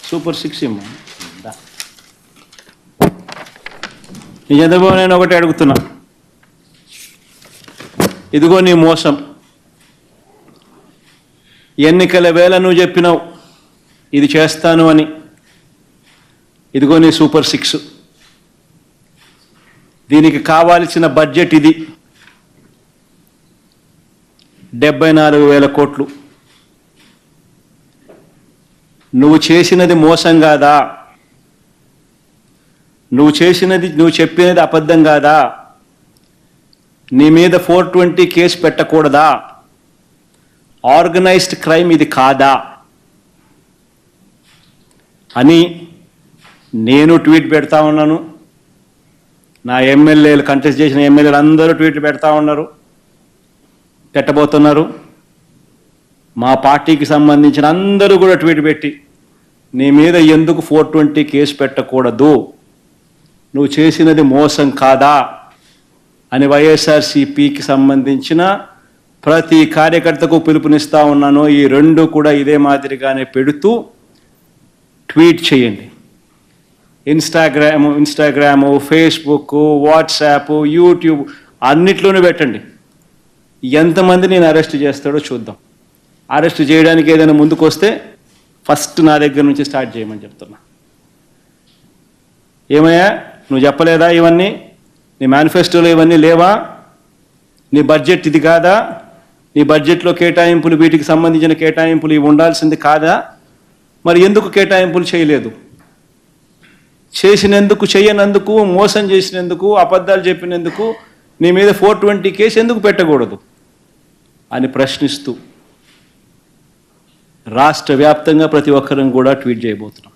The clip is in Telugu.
సూపర్ 6 ఇమ్మ. నీ చంద్రబాబు నేను ఒకటి అడుగుతున్నా, ఇదిగో నీ మోసం. ఎన్నికల వేళ నువ్వు చెప్పినావు ఇది చేస్తాను అని. ఇదిగో నీ సూపర్ 6. దీనికి కావాల్సిన బడ్జెట్ ఇది 74,000 కోట్లు. నువ్వు చేసినది మోసం కాదా? నువ్వు చెప్పినది అబద్ధం కాదా? నీ మీద 420 కేసు పెట్టకూడదా? ఆర్గనైజ్డ్ క్రైమ్ ఇది కాదా అని నేను ట్వీట్ పెడతా ఉన్నాను. నా ఎమ్మెల్యేలు, కంటెస్ట్ చేసిన ఎమ్మెల్యేలు అందరూ ట్వీట్లు పెడతా ఉన్నారు, పెట్టబోతున్నారు. మా పార్టీకి సంబంధించిన అందరూ కూడా ట్వీట్ పెట్టి నీ మీద ఎందుకు 420 కేసు పెట్టకూడదు, నువ్వు చేసినది మోసం కాదా అని వైఎస్ఆర్సీపీకి సంబంధించిన ప్రతి కార్యకర్తకు పిలుపునిస్తూ ఉన్నాను. ఈ రెండు కూడా ఇదే మాదిరిగానే పెడుతూ ట్వీట్ చేయండి. ఇన్స్టాగ్రాము, ఫేస్బుక్, వాట్సాప్, యూట్యూబ్ అన్నిట్లోనూ పెట్టండి. ఎంతమంది నేను అరెస్ట్ చేస్తాడో చూద్దాం. అరెస్ట్ చేయడానికి ఏదైనా ముందుకు వస్తే ఫస్ట్ నా దగ్గర నుంచి స్టార్ట్ చేయమని చెప్తున్నా. ఏమయ్యా నువ్వు చెప్పలేదా ఇవన్నీ? నీ మేనిఫెస్టోలో ఇవన్నీ లేవా? నీ బడ్జెట్ ఇది కాదా? నీ బడ్జెట్లో కేటాయింపులు, వీటికి సంబంధించిన కేటాయింపులు ఇవి ఉండాల్సింది కాదా? మరి ఎందుకు కేటాయింపులు చేయలేదు? చేసినందుకు, చేయనందుకు, మోసం చేసినందుకు, అబద్ధాలు చెప్పినందుకు నీ మీద 420 కేసు ఎందుకు పెట్టకూడదు అని ప్రశ్నిస్తూ రాష్ట్ర వ్యాప్తంగా ప్రతి ఒక్కరం కూడా ట్వీట్ చేయబోతున్నాం.